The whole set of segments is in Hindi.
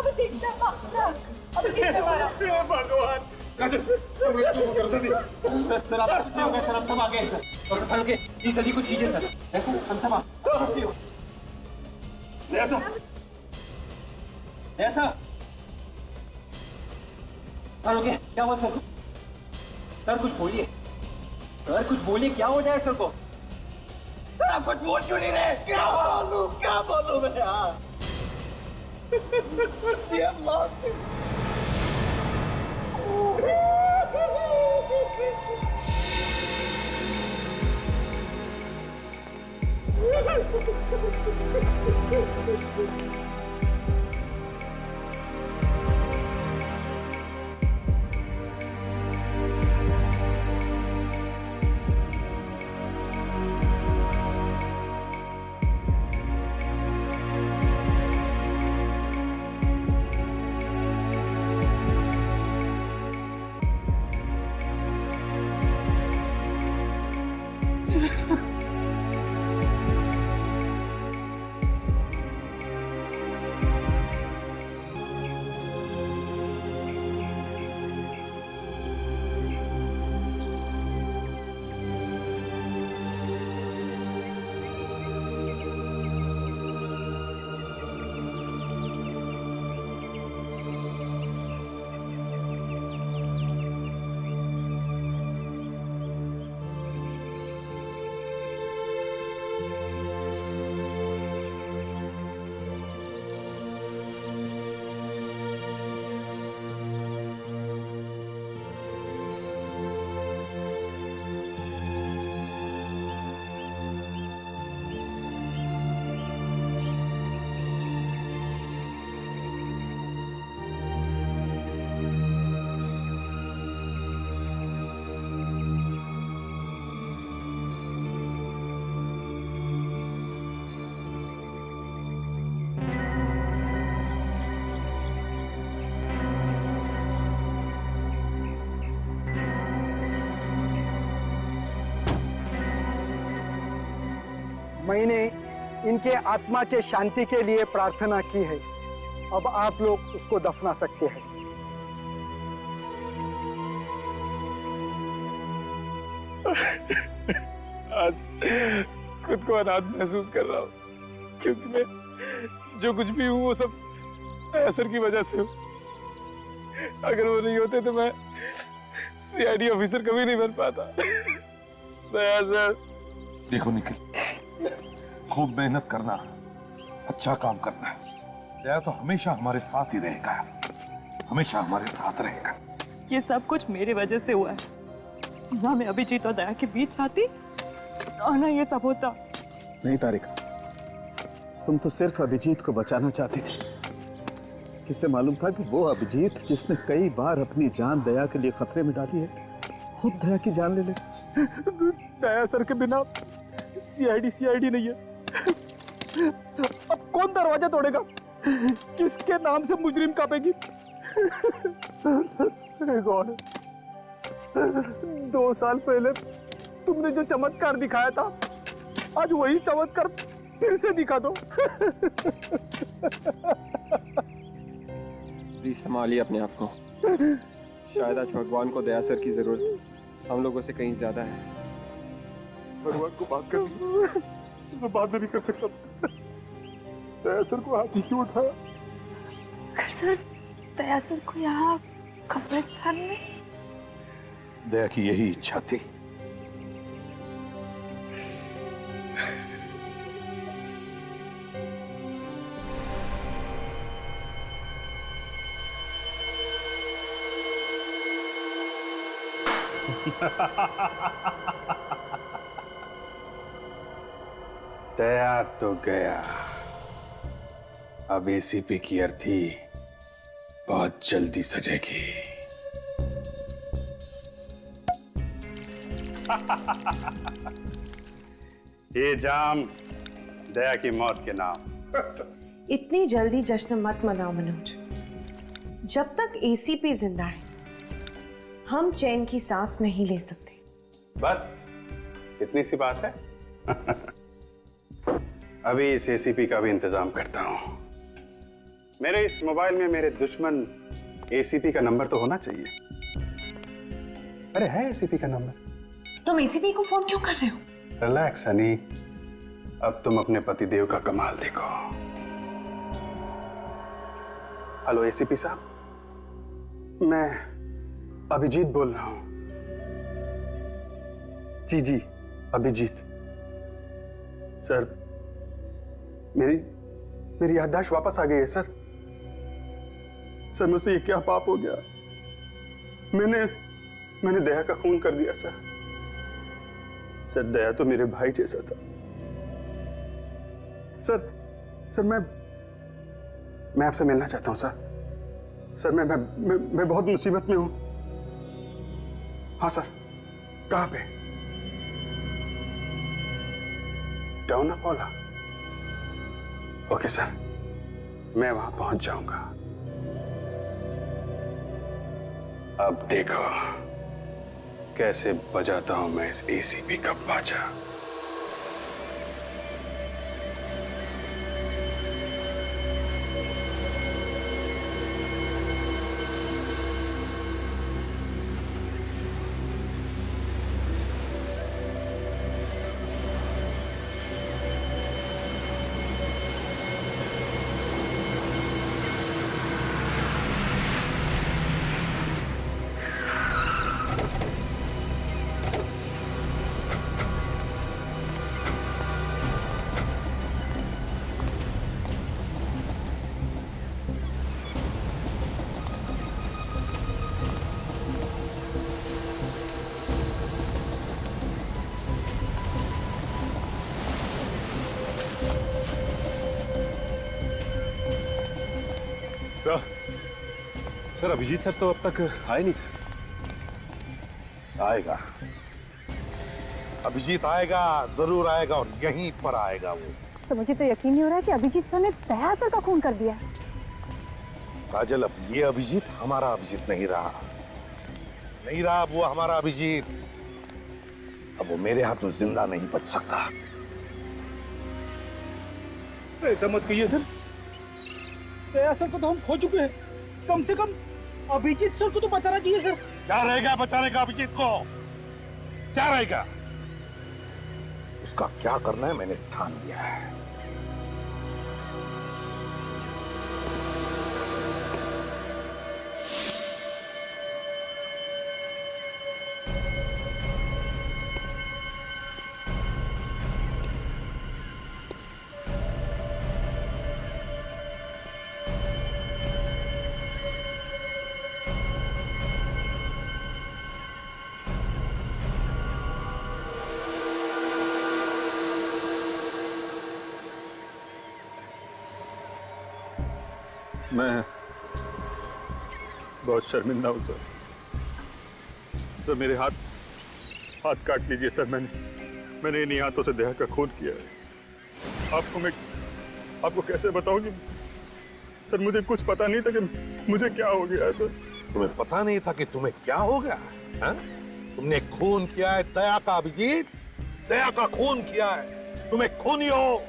अभी ठीक है, अभी ठीक है भगवान। सर आप अच्छे हो गए सर, हम सब आ गए सर। डॉक्टर साहब के जी जल्दी कुछ कीजिए सर। ऐसा हम सब ऐसा सर ओके क्या हुआ सर? सर कुछ बोलिए सर, कुछ बोलिए क्या हो जाए सर को? सर आप कुछ बोल क्यों नहीं रहे? क्या बोलूं मैं यार? मैंने इनके आत्मा के शांति के लिए प्रार्थना की है। अब आप लोग उसको दफना सकते हैं। आज खुद को अनाथ महसूस कर रहा हूँ, क्योंकि मैं जो कुछ भी हूँ वो सब असर की वजह से हूँ। अगर वो नहीं होते तो मैं सीआईडी ऑफिसर कभी नहीं बन पाता। देखो निखिल, खूब मेहनत करना, अच्छा काम करना। दया तो हमेशा हमारे साथ ही रहेगा, हमेशा हमारे साथ रहेगा। ये सब कुछ मेरी वजह से हुआ है। ना मैं अभिजीत और दया के बीच आती और ना ये सब होता। नहीं तारिका, तुम तो सिर्फ अभिजीत को बचाना चाहती थी। किसे मालूम था कि वो अभिजीत जिसने कई बार अपनी जान दया के लिए खतरे में डाली है, खुद दया की जान ले ले। दया सर के बिना सीआईडी नहीं है। अब कौन दरवाजा तोड़ेगा? किसके नाम से मुजरिम कांपेगी? गॉड, 2 साल पहले तुमने जो चमत्कार दिखाया था, आज वही चमत्कार फिर से दिखा दो। प्लीज संभालिए अपने आप को। शायद आज भगवान को दया सर की जरूरत हम लोगों से कहीं ज्यादा है। भगवान को बात करनी, मैं बात नहीं कर सकता। दया सर को हाथ ही क्यों उठाया? सर, दया सर को यहाँ कब्रिस्तान में? दया की यही इच्छा थी। दया तो गया, अब एसीपी की अर्थी बहुत जल्दी सजेगी। ये जाम दया की मौत के नाम। इतनी जल्दी जश्न मत मनाओ मनोज। जब तक एसीपी जिंदा है हम चैन की सांस नहीं ले सकते। बस इतनी सी बात है। अभी इस एसीपी का भी इंतजाम करता हूं। मेरे इस मोबाइल में मेरे दुश्मन एसीपी का नंबर तो होना चाहिए। अरे है एसीपी का नंबर। तुम एसीपी को फोन क्यों कर रहे हो? रिलैक्स हनी, अब तुम अपने पतिदेव का कमाल देखो। हेलो एसीपी साहब, मैं अभिजीत बोल रहा हूं। जी जी अभिजीत। सर मेरी याददाश्त वापस आ गई है सर। सर मुझसे ये क्या पाप हो गया? मैंने दया का खून कर दिया सर। सर दया तो मेरे भाई जैसा था। सर मैं आपसे मिलना चाहता हूं सर। सर मैं बहुत मुसीबत में हूं। हाँ सर, कहां पे? डाउन अपोला। ओके सर, मैं वहां पहुंच जाऊंगा। अब देखो कैसे बजाता हूं मैं इस एसीपी का बाजा। सर अभिजीत सर तो अब तक आए नहीं सर। आएगा, अभिजीत आएगा, जरूर आएगा और यहीं पर आएगा वो। तो मुझे तो यकीन नहीं हो रहा है कि अभिजीत सर ने दया सर का खून कर दिया। काजल, अब ये अभिजीत हमारा अभिजीत नहीं रहा। नहीं रहा अब वो हमारा अभिजीत। अब वो मेरे हाथों जिंदा नहीं बच सकता। ऐसा मत कहिए सर। दया सर को तो हम खो चुके हैं। कम से कम अभिजीत सर को तो बचाना चाहिए सर। क्या रहेगा बचाने का अभिजीत को? क्या रहेगा? उसका क्या करना है मैंने ठान लिया है। मैं बहुत शर्मिंदा हूं सर। सर मेरे हाथ काट लीजिए सर। मैंने इन्हीं हाथों से दया का खून किया है। आपको कैसे बताऊं कि सर मुझे कुछ पता नहीं था कि मुझे क्या हो गया है सर। तुम्हें पता नहीं था कि तुम्हें क्या हो गया है? तुमने खून किया है दया का अभिजीत, दया का खून किया है। तुम्हें खूनी हो।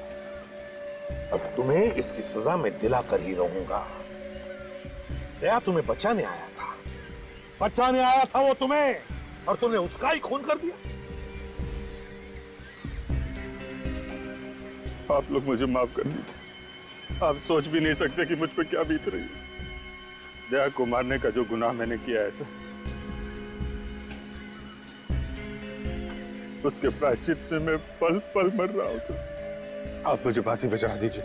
अब तुम्हें इसकी सजा मैं दिलाकर ही रहूंगा। दया तुम्हें बचाने आया था, बचाने आया था वो तुम्हें, और तुमने उसका ही खून कर दिया। आप लोग मुझे माफ कर दीजिए। आप सोच भी नहीं सकते कि मुझ पर क्या बीत रही है। दया को मारने का जो गुनाह मैंने किया है सर, उसके प्रायश्चित में मैं पल पल मर रहा हूं सर। आप मुझे फांसी बचा दीजिए।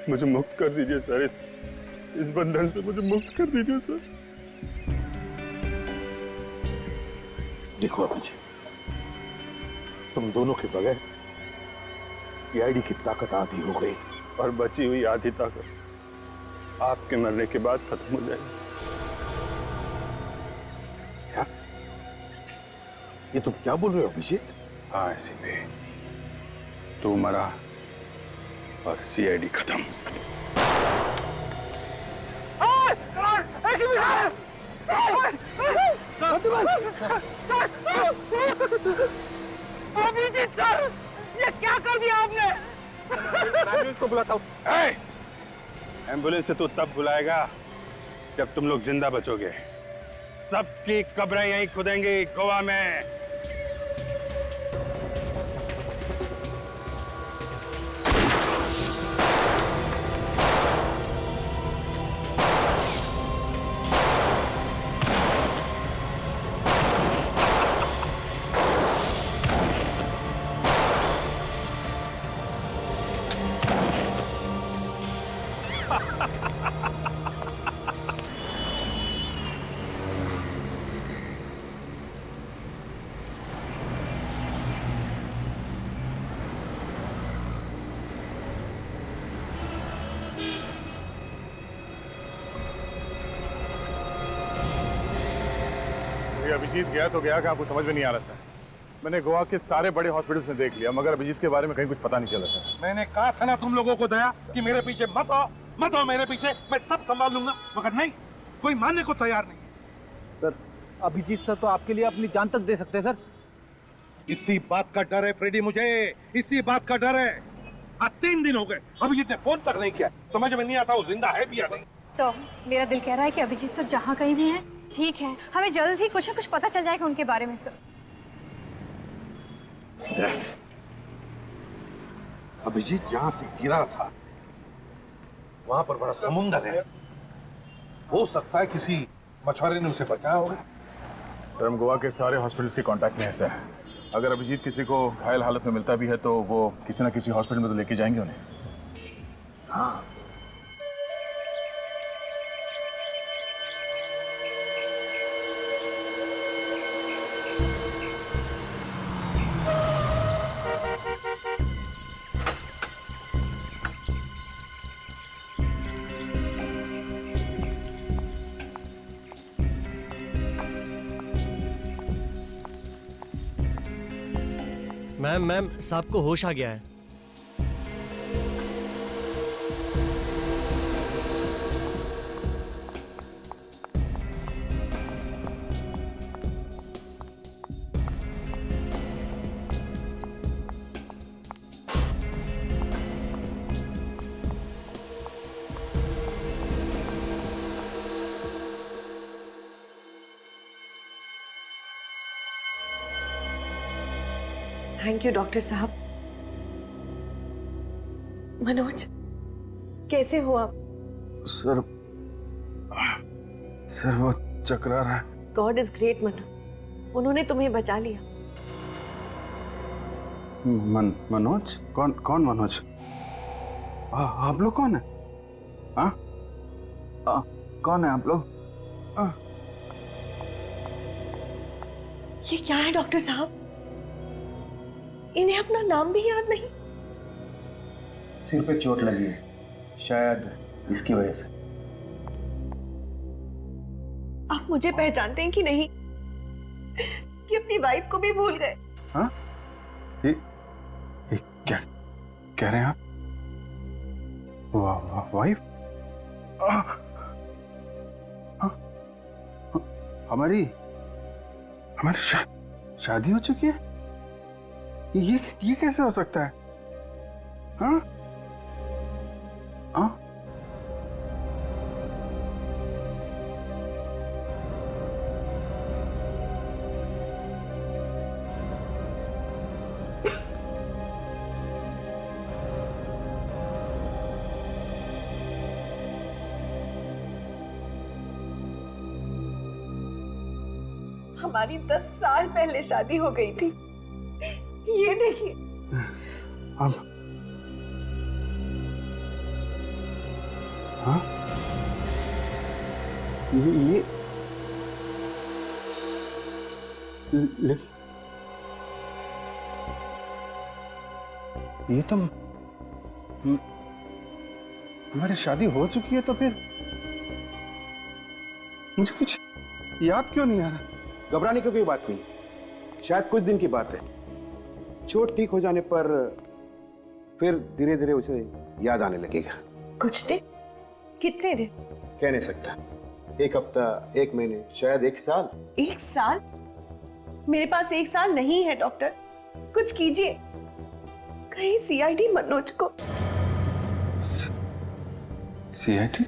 मुझे मुक्त कर दीजिए सर। इस बंधन से मुझे मुक्त कर दीजिए सर। देखो अभिजीत, तुम दोनों के बगैर सीआईडी की ताकत आधी हो गई, और बची हुई आधी ताकत आपके मरने के बाद खत्म हो जाएगी। क्या? ये तुम क्या बोल रहे हो अभिजीत? हाँ एसीपी, तू मरा और सीआईडी खत्म। अभिजीत सर, ये क्या कर दिया आपने? एम्बुलेंस को बुलाता हूँ। एम्बुलेंस से तू तब बुलाएगा जब तुम लोग जिंदा बचोगे। सबकी कब्रें यहीं खुदेंगी गोवा में। अभिजीत गया तो गया, क्या आपको समझ में नहीं आ रहा था। मैंने गोवा के सारे बड़े हॉस्पिटल्स में देख लिया, मगर अभिजीत के बारे में कहीं कुछ पता नहीं चला था। मैंने कहा था ना तुम लोगों को दया कि मेरे पीछे मत आओ मेरे पीछे, मैं सब संभाल लूंगा, मगर नहीं, कोई मानने को तैयार नहीं। सर, अभिजीत सर तो आपके लिए अपनी जान तक दे सकते हैं सर। इसी बात का डर है फ्रेडी, मुझे इसी बात का डर है। आज 3 दिन हो गए, अभिजीत ने फोन तक नहीं किया। समझ में नहीं आता वो जिंदा है भी या नहीं। सर, मेरा दिल कह रहा है कि अभिजीत सर जहाँ कहीं भी हैं ठीक है, हमें जल्द ही कुछ न कुछ पता चल जाएगा उनके बारे में। सर, अभिजीत जहां से गिरा था वहां पर बड़ा समुंदर है, हो सकता है किसी मछुआरे ने उसे बचाया होगा। सर, हम गोवा के सारे हॉस्पिटल्स के कांटेक्ट में हैं सर। अगर अभिजीत किसी को घायल हालत में मिलता भी है तो वो किसी ना किसी हॉस्पिटल में तो लेके जाएंगे उन्हें। हाँ, मैम साहब को होश आ गया है। थैंक यू डॉक्टर साहब। मनोज, कैसे हो आप? सर वो चकरा रहा है। गॉड इज ग्रेट मनोज, उन्होंने तुम्हें बचा लिया। मनोज? कौन मनोज? आप लोग कौन है? कौन है आप लोग? ये क्या है डॉक्टर साहब? इन्हें अपना नाम भी याद नहीं। सिर पे चोट लगी है, शायद इसकी वजह से। आप मुझे पहचानते हैं कि नहीं, कि अपनी वाइफ को भी भूल गए? हाँ? ये क्या कह रहे हैं आप? वाइफ? हमारी शादी हो चुकी है? ये कैसे हो सकता है? हाँ? हाँ? हमारी 10 साल पहले शादी हो गई थी। ये देखिए। हाँ? ये तो हमारी शादी हो चुकी है, तो फिर मुझे कुछ याद क्यों नहीं आ रहा? घबराने की कोई बात नहीं, शायद कुछ दिन की बात है। चोट ठीक हो जाने पर फिर धीरे धीरे उसे याद आने लगेगा। कुछ दिन? कितने दिन? कह नहीं सकता। 1 हफ्ता, 1 महीने, शायद 1 साल। 1 साल? मेरे पास 1 साल नहीं है डॉक्टर, कुछ कीजिए। कहीं सीआईडी मनोज को। सीआईडी?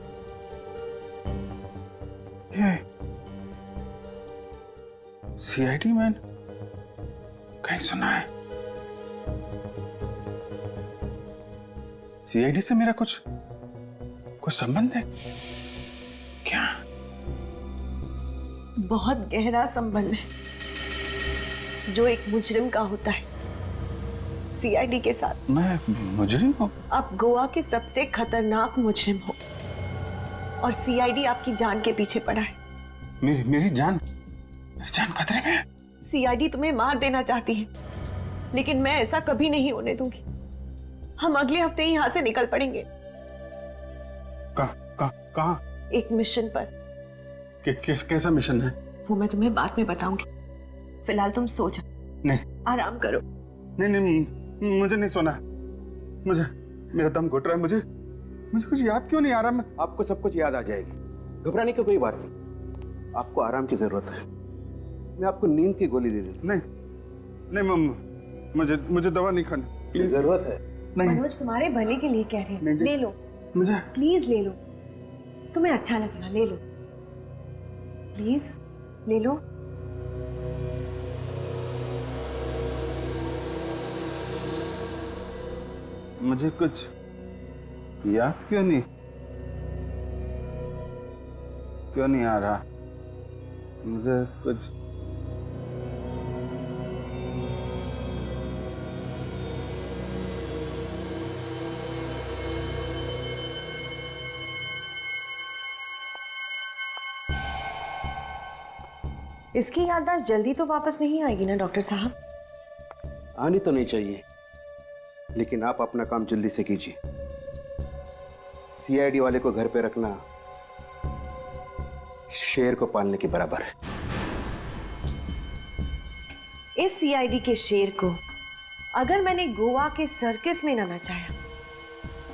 ये सीआईडी मैन कहीं सुना है? सीआईडी से मेरा कुछ संबंध है क्या? बहुत गहरा संबंध है जो एक मुजरिम का होता है सीआईडी के साथ। मैं मुजरिम हूँ? आप गोवा के सबसे खतरनाक मुजरिम हो और सीआईडी आपकी जान के पीछे पड़ा है। मेरी जान खतरे में है। सीआईडी तुम्हें मार देना चाहती है, लेकिन मैं ऐसा कभी नहीं होने दूंगी। हम अगले हफ्ते ही यहाँ से निकल पड़ेंगे। कहाँ? एक मिशन पर। कैसा मिशन है? वो मैं तुम्हें बाद में बताऊंगी। फिलहाल तुम सो जाओ। नहीं, आराम करो। नहीं, मुझे नहीं सोना। मुझे, मेरा दम घुट रहा है। मुझे कुछ याद क्यों नहीं आ रहा? आपको सब कुछ याद आ जाएगी, घबराने की कोई बात नहीं। आपको आराम की जरूरत है। मैं आपको नींद की गोली दे दूं। नहीं, मुझे दवा नहीं खानी। जरूरत है। नहीं, मनोज तुम्हारे भले के लिए कह रहे हैं। ले लो, मुझे प्लीज ले लो। तुम्हें अच्छा लगेगा, ले लो प्लीज, ले लो। मुझे कुछ याद क्यों नहीं आ रहा? मुझे कुछ इसकी याददाश्त जल्दी तो वापस नहीं आएगी ना डॉक्टर साहब? आनी तो नहीं चाहिए, लेकिन आप अपना काम जल्दी से कीजिए। सीआईडी वाले को घर पे रखना शेर को पालने के बराबर है। इस सीआईडी के शेर को अगर मैंने गोवा के सर्कस में ना नचाया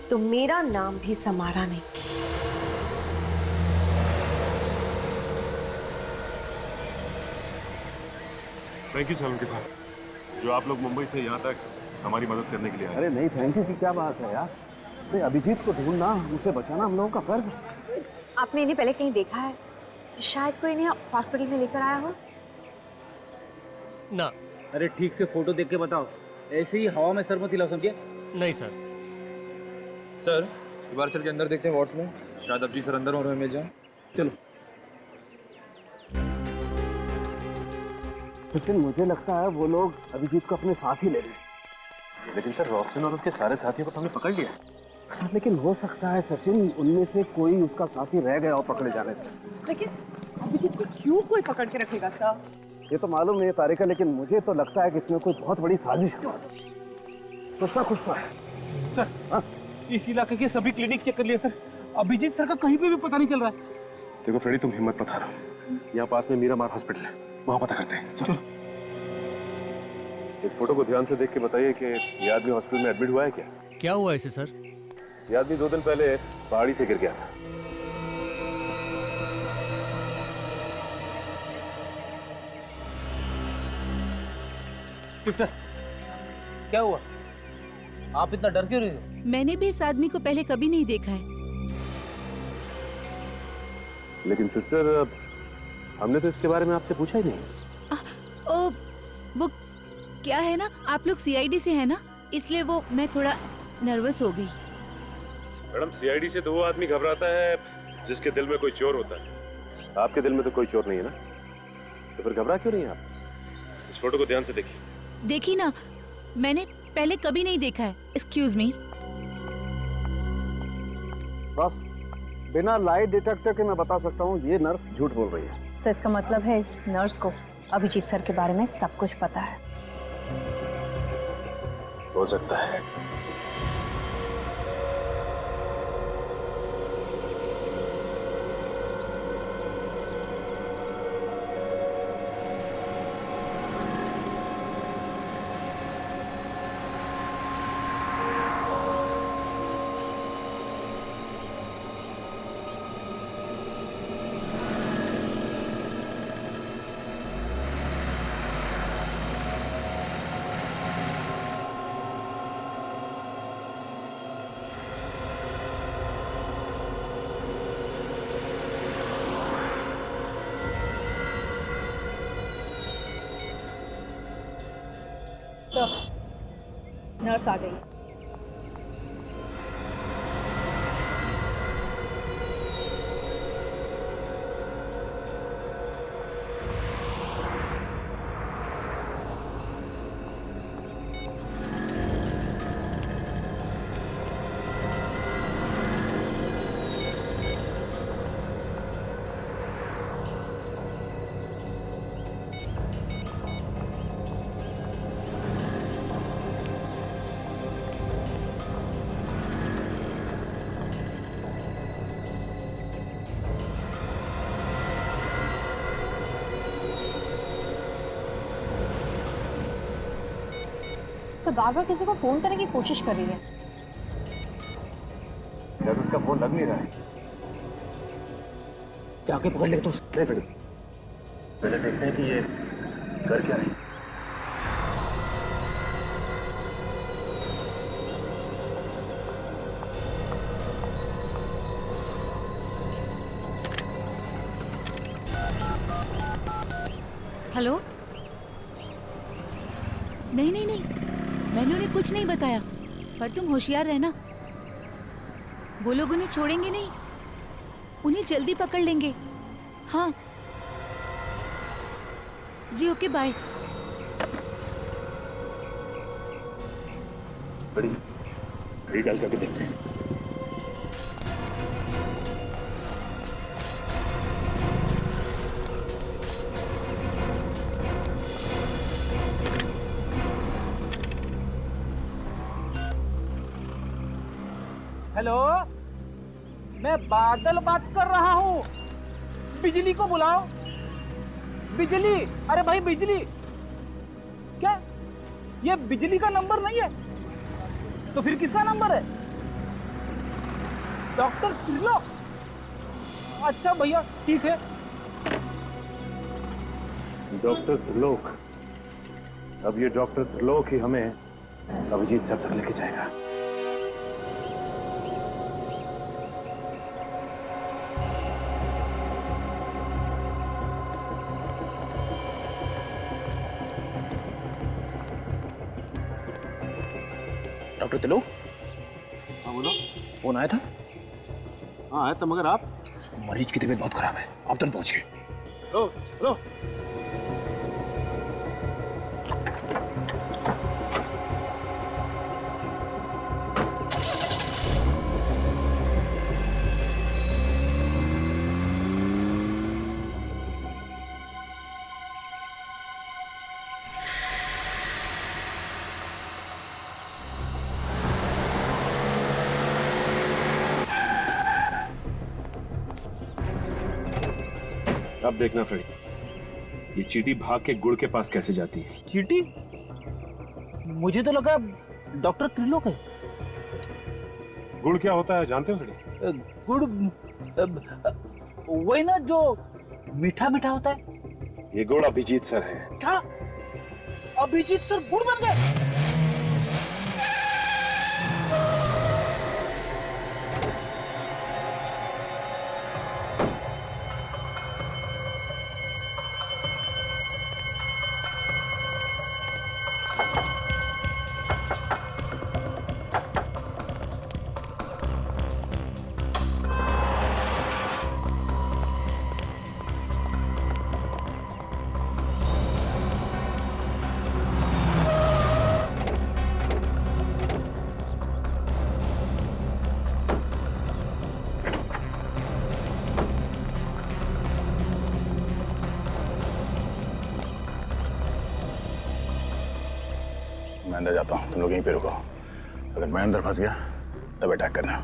तो मेरा नाम भी समारा नहीं। थैंक यू सलमान के साथ, जो आप लोग मुंबई से यहाँ तक हमारी मदद करने के लिए आए। अरे नहीं, थैंक यू की क्या बात है यार। अरे अभिजीत को ढूंढना, उसे बचाना हम लोगों का फर्ज है। आपने इन्हें पहले कहीं देखा है? शायद कोई इन्हें हॉस्पिटल में लेकर आया हो। ना। अरे ठीक से फोटो देख के बताओ, ऐसे ही हवा में सर मत हिलाओ, समझे? नहीं सर। सर एक बार चल के अंदर देखते हैं वार्ड्स में, शायद अभिजीत सर अंदर और हमें मिल जाए। चलो। लेकिन मुझे लगता है वो लोग अभिजीत को अपने साथ ही ले रहे हैं। लेकिन सर रोस्टन और उसके सारे साथियों को तो हमने पकड़ लिया है। हाँ, लेकिन हो सकता है सचिन उनमें से कोई उसका साथी रह गया हो पकड़े जाने से। लेकिन अभिजीत को क्यों कोई पकड़ के रखेगा सर? ये तो मालूम नहीं है तारिका, लेकिन मुझे तो लगता है कि इसमें कोई बहुत बड़ी साजिश है। कुछ ना है। सर हाँ? इस इलाके के सभी क्लिनिक चेक कर लिए सर, अभिजीत सर का कहीं पे भी पता नहीं चल रहा है। देखो फ्रेडी, तुम हिम्मत मत हारो, यहाँ पास में मीरामार हॉस्पिटल है, वहाँ पता करते हैं। चलो। इस फोटो को ध्यान से देख के बताइए कि ये आदमी हॉस्पिटल में एडमिट हुआ है क्या? क्या हुआ इसे सर? ये आदमी 2 दिन पहले पहाड़ी से गिर गया था। सिस्टर क्या हुआ? आप इतना डर क्यों रहे हो? मैंने भी इस आदमी को पहले कभी नहीं देखा है। लेकिन सिस्टर, हमने तो इसके बारे में आपसे पूछा ही नहीं। ओ, वो क्या है ना, आप लोग सीआईडी से है ना, इसलिए वो मैं थोड़ा नर्वस हो गई। मैडम, सीआईडी से तो वो आदमी घबराता है जिसके दिल में कोई चोर होता है। आपके दिल में तो कोई चोर नहीं है ना, तो फिर घबरा क्यों नहीं है आप? इस फोटो को ध्यान से देखिए। देखी ना, मैंने पहले कभी नहीं देखा है। Excuse me. बस बिना लाइट डिटेक्टर के मैं बता सकता हूँ ये नर्स झूठ बोल रही है। सर इसका मतलब है इस नर्स को अभिजीत सर के बारे में सब कुछ पता है। हो सकता है। सर, नर्स आ गई। तो बार बार किसी को फोन करने की कोशिश कर रही है। जब उसका फोन लग नहीं रहा है, जाके पकड़ ले तो। नहीं फिर पहले देखते हैं कि ये कर क्या है। हेलो। नहीं नहीं नहीं, मैंने उन्हें कुछ नहीं बताया, पर तुम होशियार रहना। वो लोग उन्हें छोड़ेंगे नहीं, उन्हें जल्दी पकड़ लेंगे। हाँ जी, ओके बाय। बड़ी घड़ी डाल करके देखते हैं। हेलो, मैं बादल बात कर रहा हूँ। बिजली को बुलाओ। बिजली, अरे भाई बिजली। क्या ये बिजली का नंबर नहीं है? तो फिर किसका नंबर है? डॉक्टर त्रिलोक। अच्छा भैया, ठीक है। डॉक्टर त्रिलोक। अब ये डॉक्टर त्रिलोक ही हमें अभिजीत सर तक लेके जाएगा। डॉक्टर त्रिलोक। हाँ बोलो। फोन आया था? हाँ आया था, मगर आप? मरीज की तबीयत बहुत खराब है, आप तुरंत पहुंचिए। लो लो। अब देखना फ्रेडी, ये चींटी भाग के गुड़ के पास कैसे जाती है। चींटी? मुझे तो लगा डॉक्टर त्रिलोक है। गुड़ क्या होता है जानते हो फ्रेडी? गुड़ वही ना जो मीठा मीठा होता है। ये गुड़ अभिजीत सर है। क्या अभिजीत सर गुड़ बन गए? मैं अंदर जाता हूँ, तुम लोग यहीं पे रुको। अगर मैं अंदर फंस गया तब अटैक करना।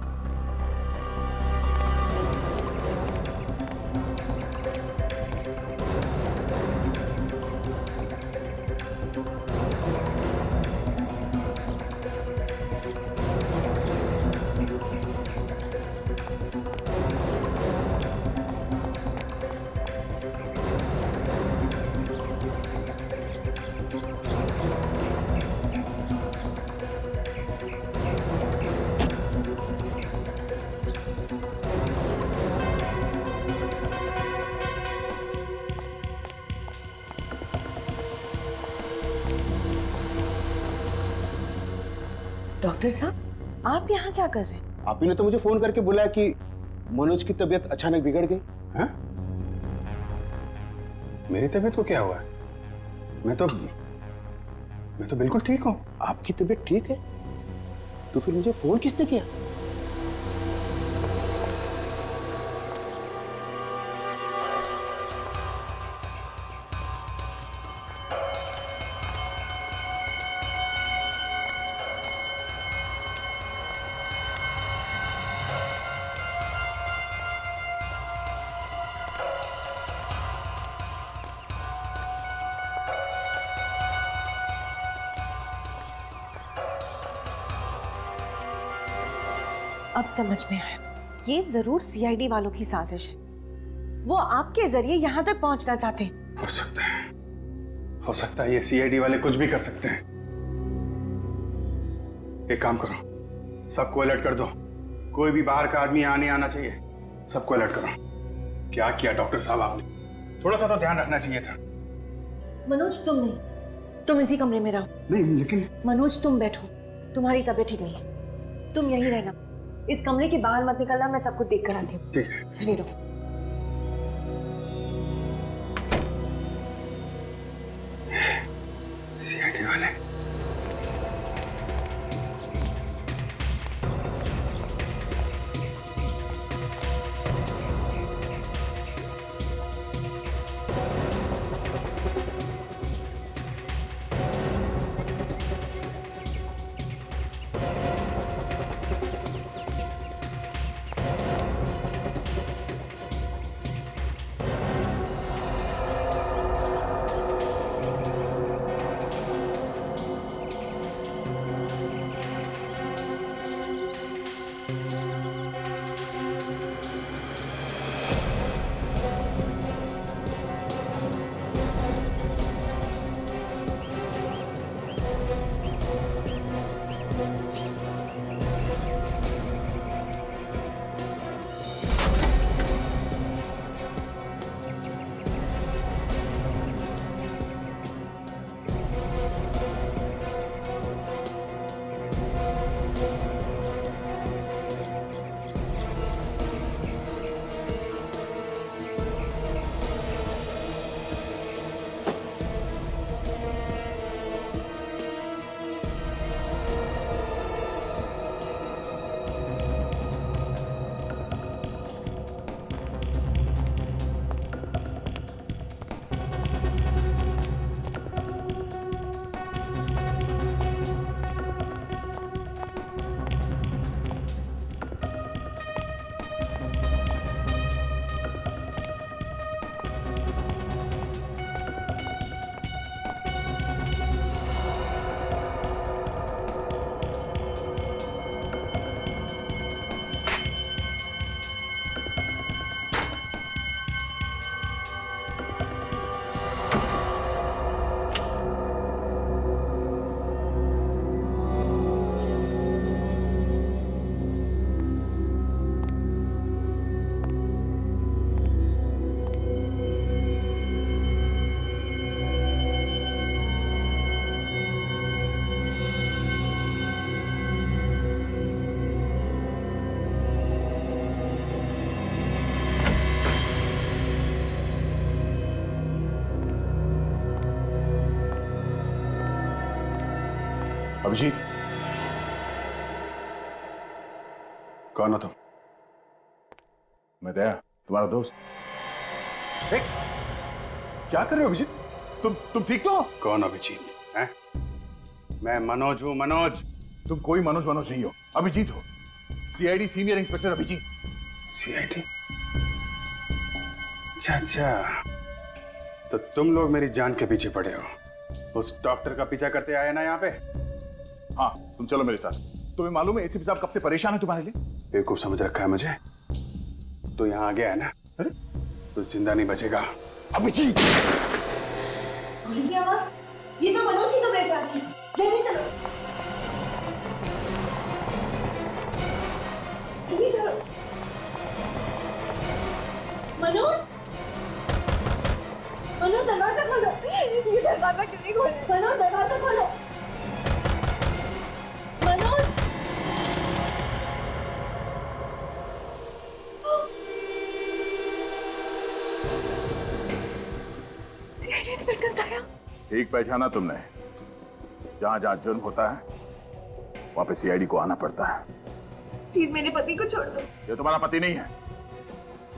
डॉक्टर साहब, आप यहाँ क्या कर रहे हैं? आप ही ने तो मुझे फोन करके बुलाया कि मनोज की तबीयत अचानक बिगड़ गई। हाँ? मेरी तबीयत को क्या हुआ है? मैं तो बिल्कुल ठीक हूँ। आपकी तबीयत ठीक है? तो फिर मुझे फोन किसने किया? अब समझ में आया, ये जरूर सीआईडी वालों की साजिश है। वो आपके जरिए यहाँ तक पहुंचना चाहते हैं। हो सकता है ये सीआईडी वाले कुछ भी कर सकते हैं। एक काम करो, सबको अलर्ट कर दो। कोई भी बाहर का आदमी यहाँ नहीं आना चाहिए। सबको अलर्ट करो। क्या किया डॉक्टर साहब आपने? थोड़ा सा तो ध्यान रखना चाहिए था। मनोज तुम नहीं, तुम इसी कमरे में रहो। नहीं लेकिन मनोज तुम बैठो, तुम्हारी तबीयत ठीक नहीं है, तुम यहीं रहना। इस कमरे के बाहर मत निकलना, मैं सब कुछ देख कर आती हूँ। ठीक है। चलिए डॉक्टर। सीआईडी वाले अभिजीत, कौन हो तुम? मैं दया, तुम्हारा दोस्त। क्या कर रहे हो अभिजीत? तुम ठीक तो हो? कौन अभिजीत है? मैं मनोज हूँ, मनोज। तुम कोई मनोज नहीं हो, अभिजीत हो। CID senior inspector Abhijeet. CID? अच्छा, तो तुम लोग मेरी जान के पीछे पड़े हो। उस डॉक्टर का पीछा करते आए ना यहाँ पे? हाँ, तुम चलो मेरे साथ। तुम्हें मालूम है एसीपी साहब कब से परेशान है तुम्हारे लिए? बेवकूफ समझ रखा है मुझे। तो यहाँ आ गया है ना? अरे तो जिंदा नहीं बचेगा। अभिजीत! ये आवाज, ये तो मनोज ही तो मेरे साथ है। जल्दी चलो, जल्दी चलो। मनोज, मनोज दरवाजा खोलो। ये दरवाजा क्यों नहीं खोल रहे? मनोज दरवाजा खोलो। मनोज, ठीक पहचाना तुमने। जहां जहां जुर्म होता है वहां पे सीआईडी को आना पड़ता है। प्लीज मेरे पति को छोड़ दो। ये तुम्हारा पति नहीं है,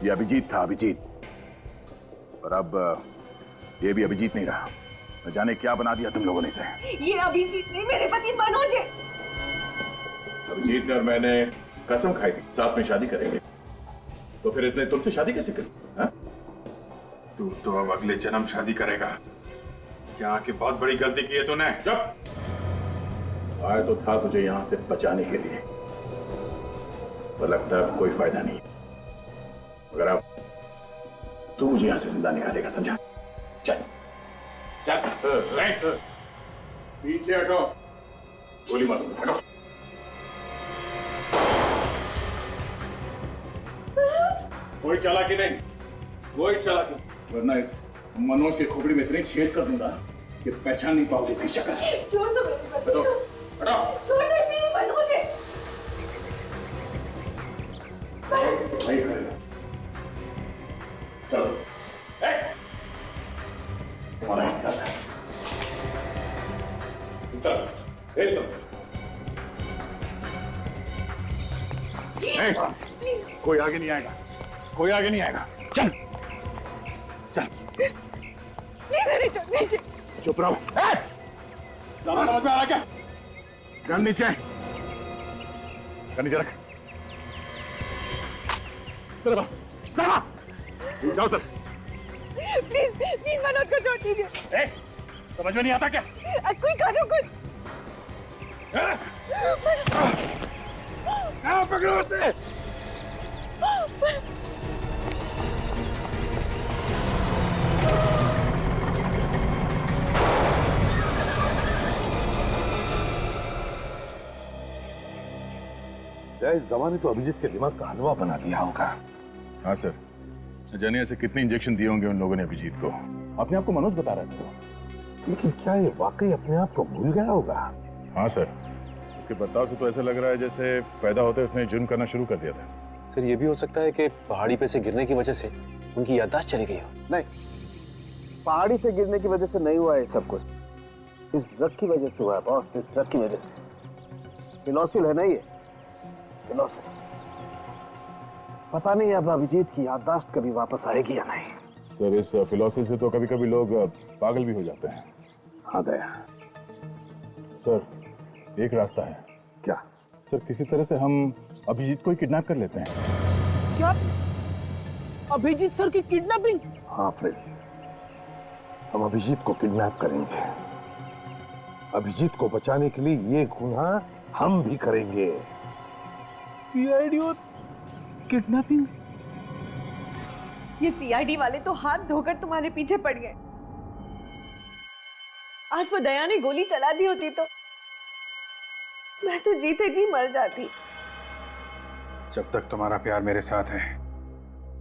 ये अभिजीत था, अभिजीत। पर अब ये भी अभिजीत नहीं रहा। न जाने क्या बना दिया तुम लोगों ने इसे। ये अभिजीत नहीं, मेरे पति मनोज है। अभिजीत ने और मैंने कसम खाई थी साथ में शादी करेंगे, तो फिर इसने तुमसे शादी कैसे करी? हाँ? तू तो अब अगले जन्म शादी करेगा। क्या कि बहुत बड़ी गलती की है तूने। चुप। आया तो था तुझे यहां से बचाने के लिए, पर लगता है अब कोई फायदा नहीं। मगर अब तू मुझे यहां से जिंदा निकालेगा, समझा? चल चल। पीछे हटो, गोली मारो, हटो। कोई चालाकी नहीं, कोई चालाकी, वरना इस मनोज के खोपड़ी में इतने छेद कर दूंगा कि पहचान नहीं पाओगे इसकी शक्ल। छोड़ दो मेरे पति को। हटो। छोड़ दो, नहीं मनोज है। नहीं करेगा। चलो। तुम्हारा हिस्सा है। इस तरफ, भेज दो। कोई आगे नहीं आएगा, कोई आगे नहीं आएगा। चल चल। नीचे। चुप रहो। समझ में आ रहा क्या? गन नीचे, गन नीचे रख। जाओ सर। प्लीज मनोज को छोड़ दीजिए। समझ में नहीं आता क्या? कोई करो कुछ। पकड़ो उसे। इस जमाने तो अभिजीत के दिमाग का हलवा बना दिया होगा। हाँ सर, न जाने ऐसे कितने इंजेक्शन दिए होंगे उन लोगों ने अभिजीत को। अपने आप को मनोज बता रहा है सर। लेकिन क्या ये वाकई अपने आप को भूल गया होगा? हाँ सर, उसके बर्ताव से तो ऐसा लग रहा है जैसे पैदा होते उसने जुर्म करना शुरू कर दिया था। सर ये भी हो सकता है कि पहाड़ी पे से गिरने की वजह से उनकी याददाश्त चली गई हो। नहीं, पहाड़ी से गिरने की वजह से नहीं हुआ है सब कुछ। इस ड्रग की वजह से हुआ है बॉस, इस ड्रग की वजह से। फिनोसिल है ना ये, फिनोसिल। पता नहीं अब अभिजीत की याददाश्त कभी वापस आएगी या नहीं। सर इस फिलोसिस से तो कभी कभी लोग पागल भी हो जाते हैं। हाँ दया। सर एक रास्ता है। क्या? सर किसी तरह से हम अभिजीत को ही किडनैप कर लेते हैं। क्या? अभिजीत सर की किडनैपिंग? हाँ फिर हम अभिजीत को किडनैप करेंगे। अभिजीत को बचाने के लिए ये गुनाह हम भी करेंगे। सीआईडी और किडनैपिंग? ये सीआईडी वाले तो हाथ धोकर तुम्हारे पीछे पड़ गए। आज वो दया ने गोली चला दी होती तो मैं तो जीते जी मर जाती। जब तक तुम्हारा प्यार मेरे साथ है,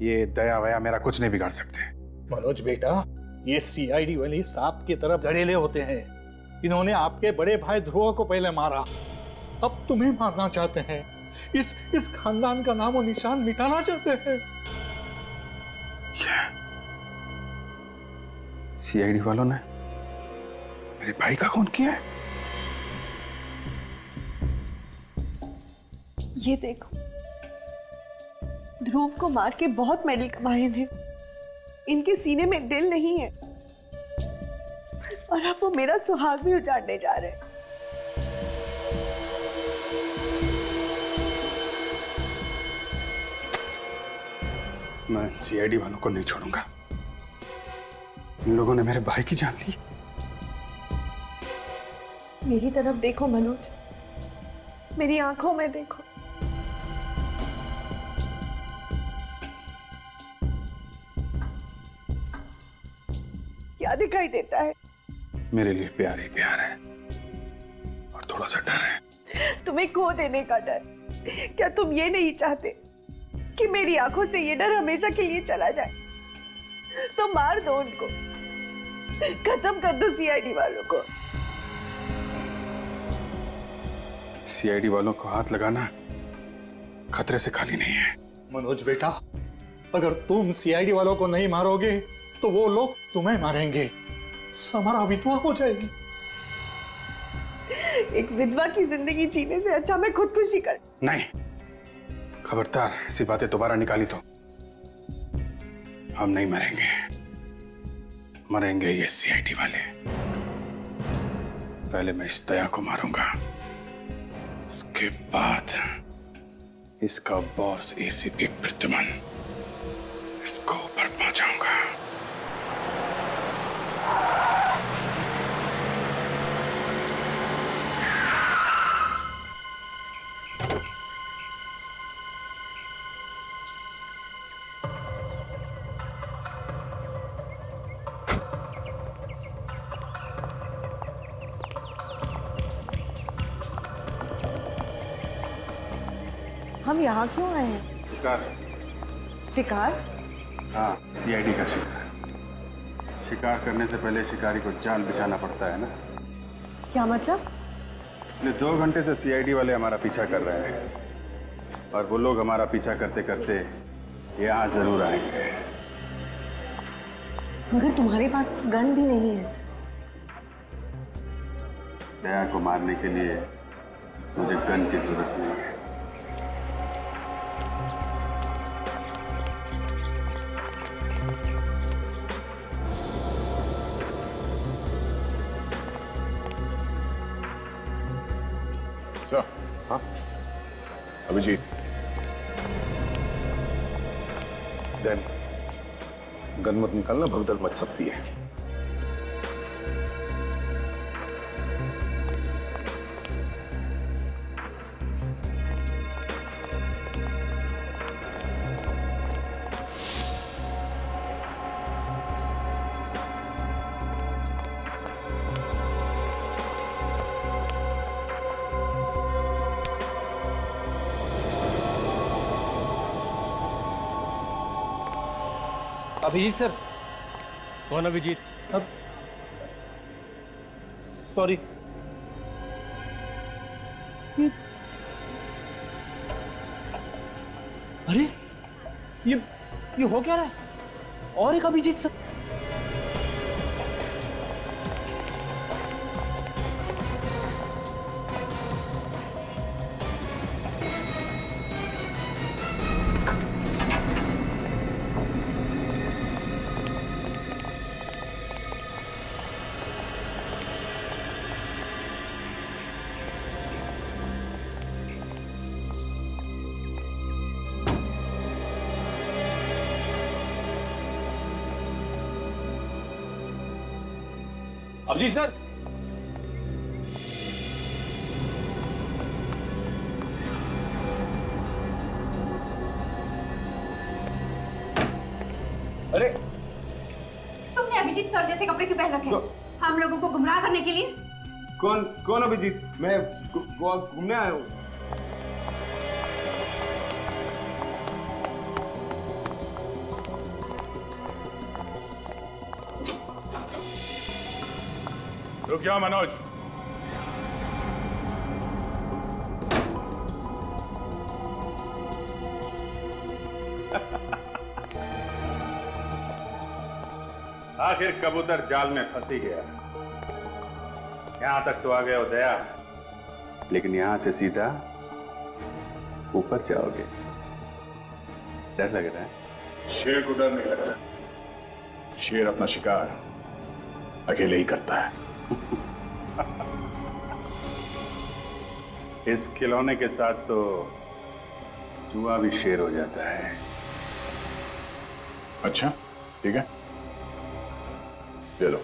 ये दया वया मेरा कुछ नहीं बिगाड़ सकते। मनोज बेटा, ये सीआईडी वाले सांप की तरफ जड़ेले होते हैं। इन्होंने आपके बड़े भाई ध्रुव को पहले मारा, अब तुम्हें मारना चाहते हैं। इस खानदान का नामो निशान मिटाना चाहते हैं। सीआईडी वालों ने मेरे भाई का खून किया है? ये देखो, ध्रुव को मार के बहुत मेडल कमाए हैं। इनके सीने में दिल नहीं है और अब वो मेरा सुहाग भी उजाड़ने जा रहे हैं। मैं सीआईडी वालों को नहीं छोड़ूंगा। इन लोगों ने मेरे भाई की जान ली। मेरी तरफ देखो मनोज, मेरी आंखों में देखो। क्या दिखाई देता है? मेरे लिए प्यार ही प्यार है और थोड़ा सा डर है। तुम्हें खो देने का डर। क्या तुम ये नहीं चाहते कि मेरी आंखों से ये डर हमेशा के लिए चला जाए? तो मार दो उनको, खत्म कर दो सीआईडी वालों को। सीआईडी वालों को हाथ लगाना खतरे से खाली नहीं है। मनोज बेटा, अगर तुम सीआईडी वालों को नहीं मारोगे तो वो लोग तुम्हें मारेंगे। समारा विधवा हो जाएगी। एक विधवा की जिंदगी जीने से अच्छा मैं खुदकुशी कर। नहीं, खबरदार ऐसी बातें दोबारा निकाली तो हम नहीं मरेंगे, मरेंगे ये सीआईडी वाले। पहले मैं इस दया को मारूंगा, उसके बाद इसका बॉस एसीपी प्रद्युमन, इसको ऊपर पहुंचाऊंगा। हम यहाँ क्यों आए हैं? शिकार। शिकार? हाँ, सीआईडी का शिकार। शिकार करने से पहले शिकारी को जाल बिछाना पड़ता है ना। क्या मतलब? पिछले 2 घंटे से सीआईडी वाले हमारा पीछा कर रहे हैं और वो लोग हमारा पीछा करते करते यहाँ जरूर आएंगे। मगर तुम्हारे पास तो गन भी नहीं है। दया को मारने के लिए मुझे गन की जरूरत नहीं है। हाँ अभिजीत, गन मत निकालना, भगदड़ मच सकती है। अभिजीत सर। कौन अभिजीत? अब सॉरी। अरे ये हो क्या रहा है? और एक अभिजीत सर। अभिजीत सर। अरे तुमने अभिजीत सर जैसे कपड़े क्यों पहन रखे हैं? हम लोगों को गुमराह करने के लिए? कौन अभिजीत? मैं गोवा घूमने आया हूँ। रुक जाओ मनोज। आखिर कबूतर जाल में फंस ही गया। यहां तक तो आ गए हो दया, लेकिन यहां से सीधा ऊपर जाओगे। डर लग रहा है? शेर को डर नहीं लग रहा। शेर अपना शिकार अकेले ही करता है। इस खिलौने के साथ तो जुआ भी शेर हो जाता है। अच्छा ठीक है, ले लो।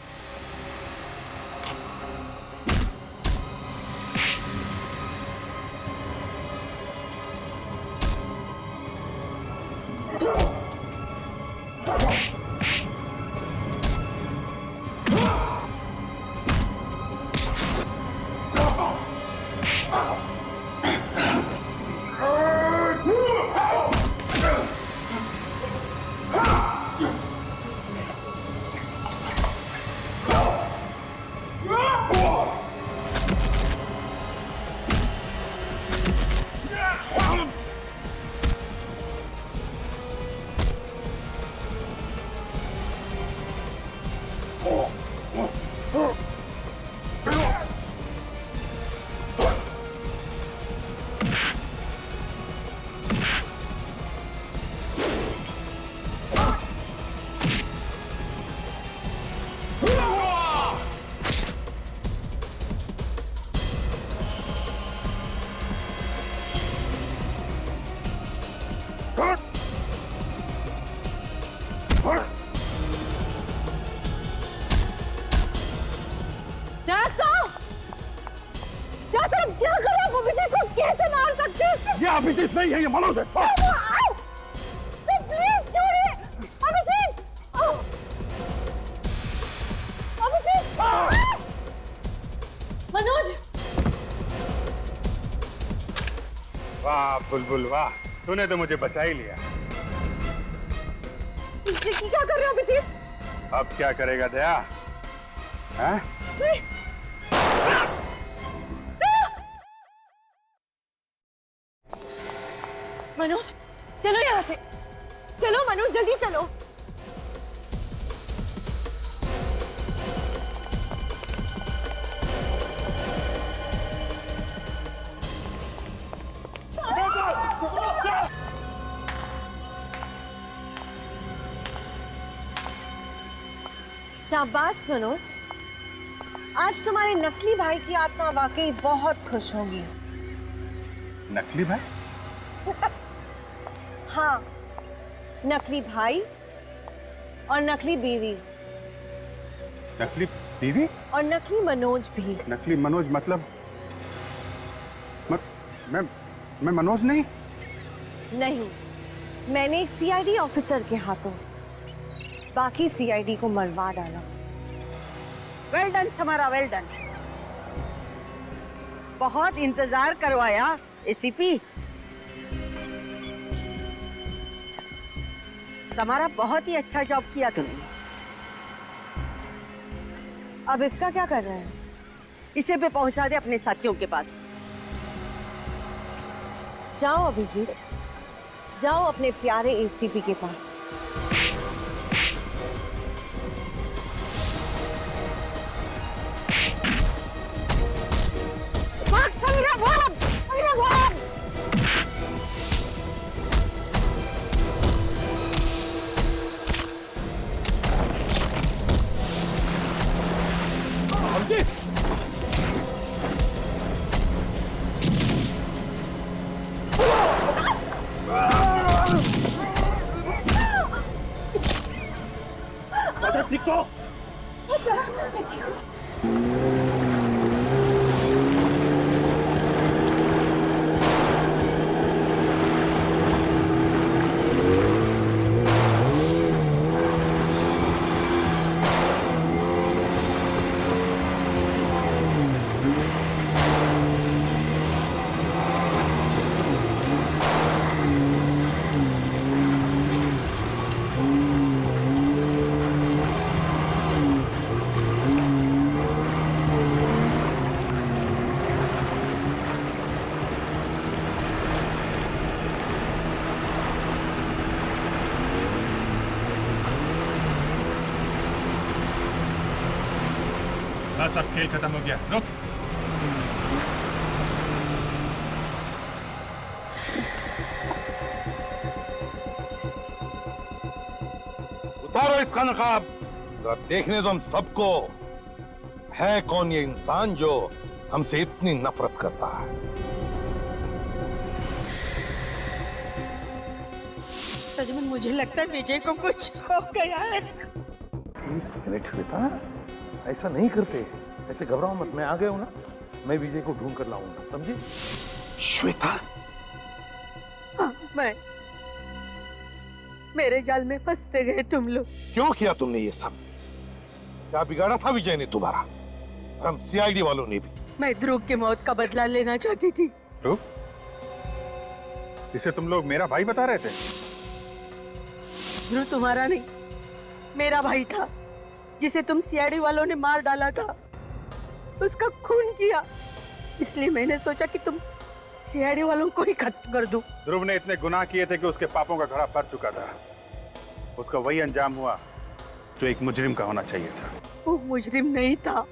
कैसे मार सकते हो? ये अभिजीत नहीं है, ये मनोज है। छोड़। प्लीज छोड़िए। अभिजीत! अभिजीत! मनोज! वाह बुलबुल वाह, तूने तो मुझे बचा ही लिया। ये क्या कर रहे हो अभिजीत? अब क्या करेगा दया? हैं? मनोज चलो यहाँ से, चलो मनोज जल्दी चलो। शाबाश मनोज, आज तुम्हारे नकली भाई की आत्मा वाकई बहुत खुश होगी। नकली भाई? हाँ, नकली भाई और नकली बीवी नकली बीवी और नकली मनोज भी। नकली मनोज मतलब मैं मनोज नहीं। नहीं, मैंने एक सीआईडी ऑफिसर के हाथों बाकी सीआईडी को मरवा डाला। Well done Samara, well done. बहुत इंतजार करवाया एसीपी। समारा, बहुत ही अच्छा जॉब किया तुमने। अब इसका क्या कर रहे हैं? इसे पे पहुंचा दे अपने साथियों के पास। जाओ अभिजीत, जाओ अपने प्यारे एसीपी के पास। बस अब खेल खत्म हो गया, रुक। उतारो इसका नकाब, जरा देखने दो हम सबको है कौन ये इंसान जो हमसे इतनी नफरत करता है। सजमन, मुझे लगता है विजय को कुछ हो गया है। श्वेता, ऐसा नहीं करते, ऐसे घबराओ मत, मैं आ गया हूं ना, मैं विजय को ढूंढ कर लाऊंगा, समझे? श्वेता, हाँ, मैं मेरे जाल में फंसते गए तुम लोग। क्यों किया तुमने ये सब? क्या बिगाड़ा था विजय ने तुम्हारा? और हम सीआईडी वालों ने भी। मैं ध्रुव की मौत का बदला लेना चाहती थी। ध्रुव? इसे तुम लोग मेरा भाई बता रहे थे? ध्रुव तुम्हारा नहीं, मेरा भाई था, जिसे तुम सीआईडी वालों ने मार डाला था, उसका खून किया। इसलिए मैंने सोचा कि तुम सीआईडी वालों को ही खत्म कर दो। ध्रुव ने इतने गुनाह किए थे कि उसके पापों का घड़ा भर चुका था। उसका वही अंजाम हुआ जो एक मुजरिम का होना चाहिए था। वो मुजरिम नहीं था,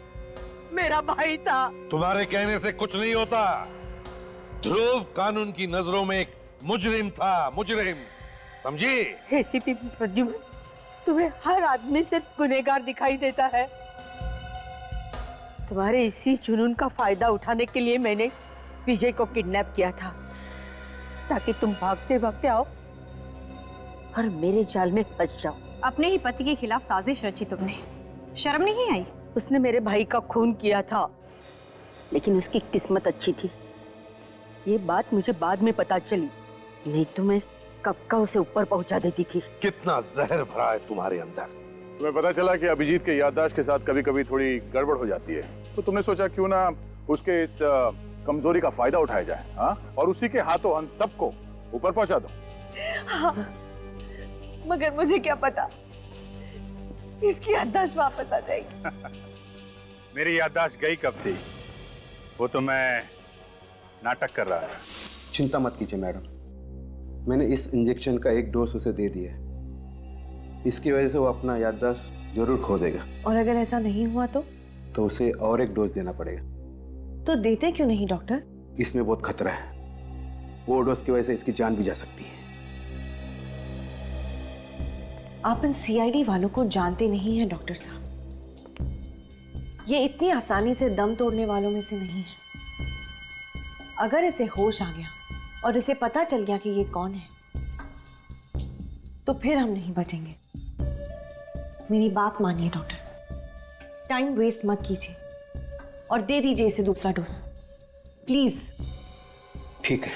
मेरा भाई था। तुम्हारे कहने से कुछ नहीं होता। ध्रुव कानून की नजरों में एक मुजरिम था, मुजरिम, समझी? एसीपी प्रद्युम्न, तुम्हें हर आदमी सिर्फ गुनहगार दिखाई देता है। तुम्हारे इसी जुनून का फायदा उठाने के लिए मैंने विजय को किडनैप किया था, ताकि तुम भागते भागते आओ और मेरे जाल में फंस जाओ। अपने ही पति के खिलाफ साजिश रची तुमने, शर्म नहीं आई? उसने मेरे भाई का खून किया था, लेकिन उसकी किस्मत अच्छी थी, ये बात मुझे बाद में पता चली, नहीं तो मैं कब का उसे ऊपर पहुंचा देती थी। कितना जहर भरा है तुम्हारे अंदर। तुम्हें पता चला कि अभिजीत के याददाश्त के साथ कभी कभी थोड़ी गड़बड़ हो जाती है, तो तुमने सोचा क्यों ना उसके इस कमजोरी का फायदा उठाया जाए, हाँ? और उसी के हाथों हम सबको ऊपर पहुंचा दो। हाँ, मगर मुझे क्या पता इसकी याददाश्त वापस आ जाएगी। मेरी याददाश्त गई कब थी, वो तो मैं नाटक कर रहा था। चिंता मत कीजिए मैडम, मैंने इस इंजेक्शन का एक डोज उसे दे दिया है। इसकी वजह से वो अपना याददाश्त जरूर खो देगा। और अगर ऐसा नहीं हुआ तो उसे और एक डोज देना पड़ेगा। तो देते क्यों नहीं डॉक्टर? इसमें बहुत खतरा है, वो डोज की वजह से इसकी जान भी जा सकती है। आप इन सीआईडी वालों को जानते नहीं हैं डॉक्टर साहब, ये इतनी आसानी से दम तोड़ने वालों में से नहीं है। अगर इसे होश आ गया और इसे पता चल गया कि ये कौन है, तो फिर हम नहीं बचेंगे। मेरी बात मानिए डॉक्टर, टाइम वेस्ट मत कीजिए और दे दीजिए इसे दूसरा डोज प्लीज। ठीक है।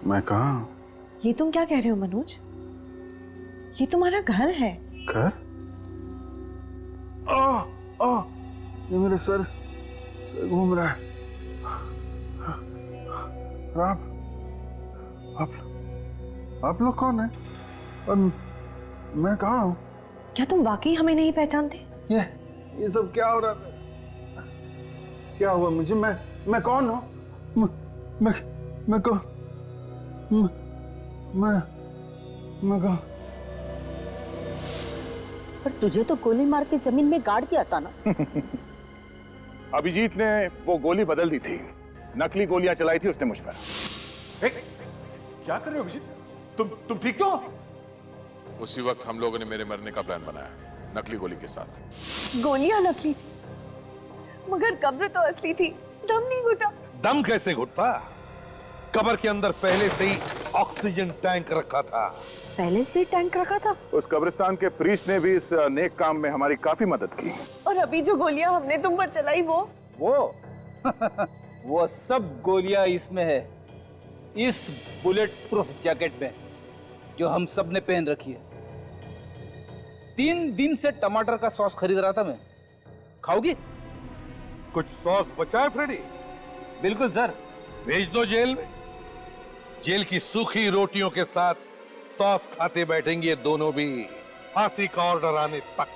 मैं कहाँ? ये तुम क्या कह रहे हो मनोज? ये तुम्हारा घर है। घर? ये मेरे सर घूम रहा है। आप लोग कौन है और मैं कहाँ हूँ? क्या तुम वाकई हमें नहीं पहचानते? ये सब क्या हो रहा है? क्या हुआ मुझे? मैं कौन हूँ? मैं कौन? मैं कौन? पर तुझे तो गोली मार के जमीन में गाड़ दिया था ना। अभिजीत ने वो गोली बदल दी थी, नकली गोलियां चलाई थी उसने मुझ पर। क्या कर रहे हो अभिजीत? तुम ठीक तो? उसी वक्त हम लोगों ने मेरे मरने का प्लान बनाया, नकली गोली के साथ। गोलियां नकली थी, मगर कब्र तो असली थी। दम नहीं घुटा। दम कैसे घुटता? कब्र के अंदर पहले से ही ऑक्सीजन टैंक रखा था। पहले से टैंक रखा था? उस कब्रिस्तान के प्रीस्ट ने भी इस नेक काम में हमारी काफी मदद की। और अभी जो गोलियां हमने तुम पर चलाई वो सब गोलियां इसमें है, इस बुलेट प्रूफ जैकेट में जो हम सब ने पहन रखी है। 3 दिन से टमाटर का सॉस खरीद रहा था मैं, खाओगी? कुछ सॉस बचा है फ्रेडी? बिल्कुल सर। भेज दो जेल में। जेल की सूखी रोटियों के साथ सॉस खाते बैठेंगे दोनों भी, फांसी का ऑर्डर आने तक।